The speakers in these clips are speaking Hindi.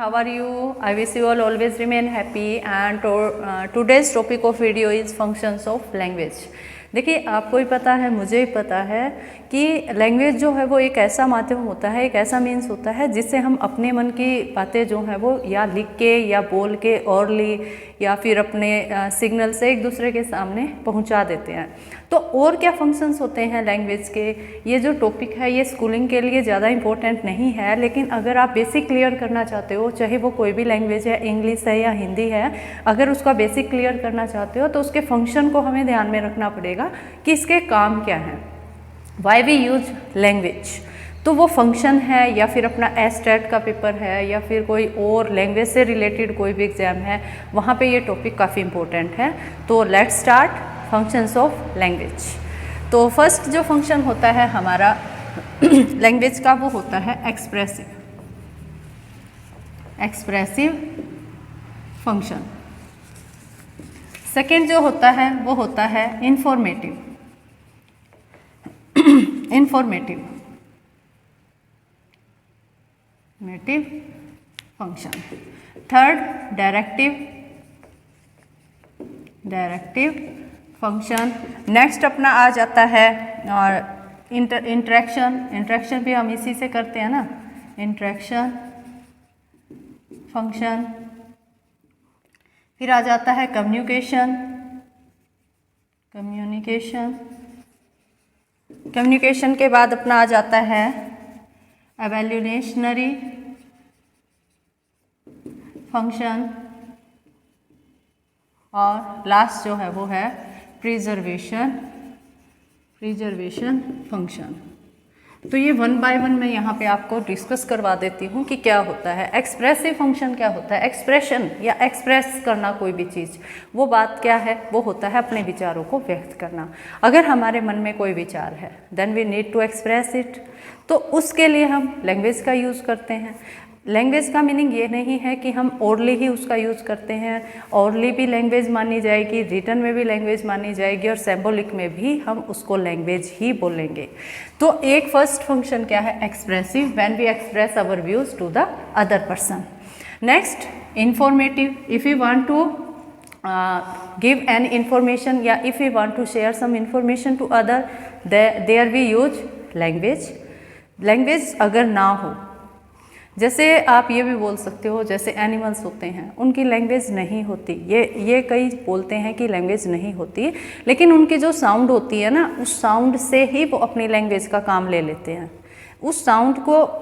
How are you? I wish you all always remain happy and today's topic of video is functions of language. देखिए आपको ही पता है, मुझे भी पता है कि लैंग्वेज जो है वो एक ऐसा माध्यम होता है, एक ऐसा मीन्स होता है जिससे हम अपने मन की बातें जो है वो या लिख के या बोल के ऑरली या फिर अपने सिग्नल से एक दूसरे के सामने पहुंचा देते हैं। तो और क्या फंक्शंस होते हैं लैंग्वेज के, ये जो टॉपिक है ये स्कूलिंग के लिए ज़्यादा इम्पोर्टेंट नहीं है, लेकिन अगर आप बेसिक क्लियर करना चाहते हो, चाहे वो कोई भी लैंग्वेज है, इंग्लिश है या हिंदी है, अगर उसका बेसिक क्लियर करना चाहते हो तो उसके फंक्शन को हमें ध्यान में रखना पड़ेगा कि इसके काम क्या हैं। वाई वी यूज लैंग्वेज, तो वो फंक्शन है या फिर अपना एस्टेट का पेपर है या फिर कोई और लैंग्वेज से रिलेटेड कोई भी एग्जाम है, वहाँ पे ये टॉपिक काफ़ी इंपॉर्टेंट है। तो let's start functions of language. तो फर्स्ट जो फंक्शन होता है हमारा लैंग्वेज का वो होता है एक्सप्रेसिव फंक्शन। सेकेंड जो होता है वो होता है informative function. Third directive function. Next अपना आ जाता है और इंटरेक्शन भी हम इसी से करते हैं ना, इंटरेक्शन फंक्शन। फिर आ जाता है कम्युनिकेशन के बाद अपना आ जाता है एवैल्यूएशनरी फंक्शन और लास्ट जो है वो है प्रिजर्वेशन फंक्शन। तो ये वन बाय वन मैं यहाँ पे आपको डिस्कस करवा देती हूँ कि क्या होता है। एक्सप्रेसिव फंक्शन क्या होता है, एक्सप्रेशन या एक्सप्रेस करना कोई भी चीज़, वो बात क्या है, वो होता है अपने विचारों को व्यक्त करना। अगर हमारे मन में कोई विचार है then we need to express it, तो उसके लिए हम लैंग्वेज का यूज़ करते हैं। लैंग्वेज का मीनिंग ये नहीं है कि हम ओरली ही उसका यूज़ करते हैं, ओरली भी लैंग्वेज मानी जाएगी, रिटन में भी लैंग्वेज मानी जाएगी और सिंबॉलिक में भी हम उसको लैंग्वेज ही बोलेंगे। तो एक फर्स्ट फंक्शन क्या है, expressive, when we express our views to the other person. Next informative, if you want to give an information या if we want to share some information to other, there we use language अगर ना हो, जैसे आप ये भी बोल सकते हो जैसे एनिमल्स होते हैं उनकी लैंग्वेज नहीं होती, ये कई बोलते हैं कि लैंग्वेज नहीं होती, लेकिन उनकी जो साउंड होती है ना, उस साउंड से ही वो अपनी लैंग्वेज का काम ले लेते हैं। उस साउंड को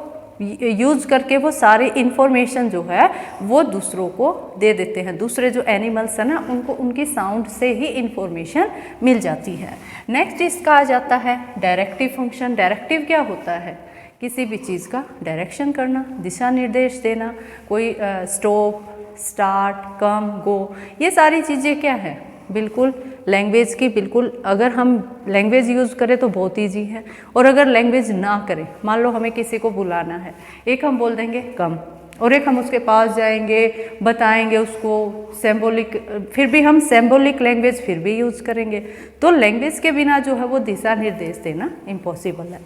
यूज करके वो सारी इन्फॉर्मेशन जो है वो दूसरों को दे देते हैं। दूसरे जो एनिमल्स हैं ना, उनको उनकी साउंड से ही इन्फॉर्मेशन मिल जाती है। नेक्स्ट इसका आ जाता है डायरेक्टिव फंक्शन। डायरेक्टिव क्या होता है, किसी भी चीज़ का डायरेक्शन करना, दिशा निर्देश देना, कोई स्टॉप, स्टार्ट, कम, गो, ये सारी चीज़ें क्या है, बिल्कुल लैंग्वेज की, बिल्कुल अगर हम लैंग्वेज यूज़ करें तो बहुत ईजी है, और अगर लैंग्वेज ना करें, मान लो हमें किसी को बुलाना है, एक हम बोल देंगे कम और एक हम उसके पास जाएंगे, बताएंगे उसको सिंबॉलिक, फिर भी हम सिंबॉलिक लैंग्वेज फिर भी यूज़ करेंगे। तो लैंग्वेज के बिना जो है वो दिशा निर्देश देना इम्पॉसिबल है।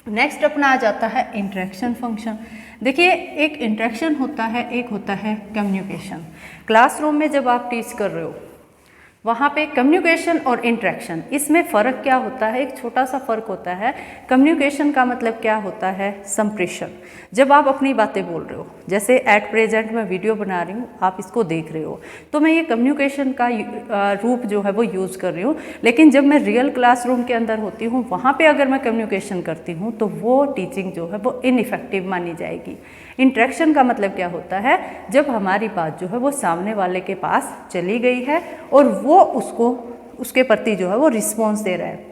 नेक्स्ट अपना आ जाता है इंटरेक्शन फंक्शन। देखिए एक इंटरेक्शन होता है, एक होता है कम्युनिकेशन। क्लासरूम में जब आप टीच कर रहे हो वहाँ पे कम्युनिकेशन और इंटरेक्शन, इसमें फ़र्क क्या होता है, एक छोटा सा फ़र्क होता है। कम्युनिकेशन का मतलब क्या होता है, संप्रेषण। जब आप अपनी बातें बोल रहे हो, जैसे एट प्रेजेंट मैं वीडियो बना रही हूँ, आप इसको देख रहे हो, तो मैं ये कम्युनिकेशन का रूप जो है वो यूज़ कर रही हूँ। लेकिन जब मैं रियल क्लासरूम के अंदर होती हूँ, वहाँ पर अगर मैं कम्युनिकेशन करती हूँ तो वो टीचिंग जो है वो इनइफेक्टिव मानी जाएगी। इंटरेक्शन का मतलब क्या होता है, जब हमारी बात जो है वो सामने वाले के पास चली गई है और वो उसके प्रति जो है वो रिस्पॉन्स दे रहा है।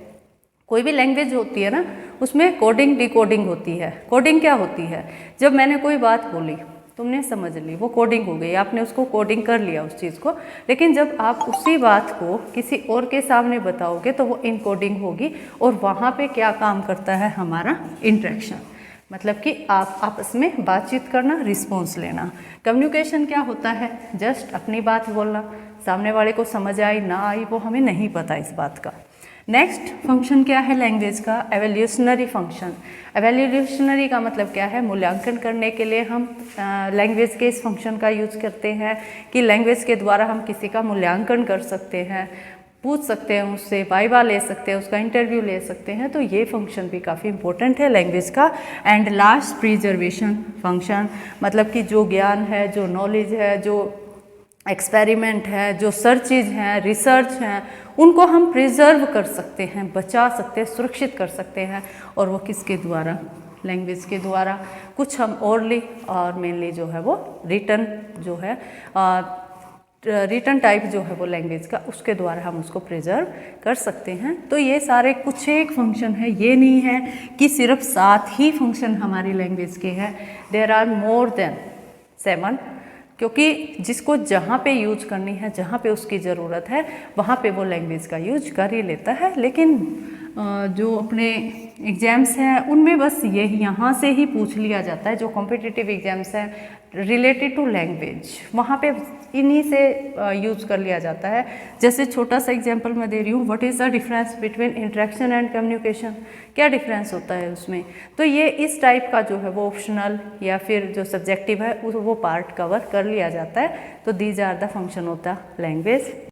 कोई भी लैंग्वेज होती है ना, उसमें कोडिंग डिकोडिंग होती है। कोडिंग क्या होती है, जब मैंने कोई बात बोली, तुमने समझ ली, वो कोडिंग हो गई, आपने उसको कोडिंग कर लिया उस चीज़ को। लेकिन जब आप उसी बात को किसी और के सामने बताओगे तो वो इनकोडिंग होगी, और वहाँ पे क्या काम करता है हमारा इंटरेक्शन, मतलब कि आप आपस में बातचीत करना, रिस्पॉन्स लेना। कम्युनिकेशन क्या होता है, जस्ट अपनी बात बोलना, सामने वाले को समझ आई ना आई वो हमें नहीं पता इस बात का। नेक्स्ट फंक्शन क्या है लैंग्वेज का? Evolutionary function. एवोल्यूशनरी का मतलब क्या है? मूल्यांकन करने के लिए हम लैंग्वेज के इस फंक्शन का यूज करते हैं कि लैंग्वेज के द्वारा हम किसी का मूल्यांकन कर सकते हैं, पूछ सकते हैं उससे, वाइवा ले सकते हैं, उसका इंटरव्यू ले सकते हैं। तो ये फंक्शन भी काफ़ी इंपॉर्टेंट है लैंग्वेज का। एंड लास्ट प्रिजर्वेशन फंक्शन, मतलब कि जो ज्ञान है, जो नॉलेज है, जो एक्सपेरिमेंट है, जो सर्चेज हैं, रिसर्च हैं, उनको हम प्रिजर्व कर सकते हैं, बचा सकते हैं, सुरक्षित कर सकते हैं। और वो किसके द्वारा? लैंग्वेज के द्वारा। कुछ हम ओरली और मेनली जो है वो रिटन जो है रिटन टाइप जो है वो लैंग्वेज का, उसके द्वारा हम उसको प्रिजर्व कर सकते हैं। तो ये सारे कुछ एक फंक्शन है, ये नहीं है कि सिर्फ 7 ही फंक्शन हमारी लैंग्वेज के हैं। देयर आर मोर देन 7, क्योंकि जिसको जहाँ पे यूज करनी है, जहाँ पे उसकी ज़रूरत है, वहाँ पे वो लैंग्वेज का यूज कर ही लेता है। लेकिन जो अपने एग्ज़ाम्स हैं उनमें बस यही यहाँ से ही पूछ लिया जाता है। जो कॉम्पिटिटिव एग्ज़ाम्स हैं रिलेटेड टू लैंग्वेज, वहाँ पे इन्हीं से यूज कर लिया जाता है। जैसे छोटा सा एग्जांपल मैं दे रही हूँ, what is the difference between interaction and communication? क्या डिफरेंस होता है उसमें? तो ये इस टाइप का जो है वो ऑप्शनल या फिर जो सब्जेक्टिव है वो पार्ट कवर कर लिया जाता है। तो these are the function of the language.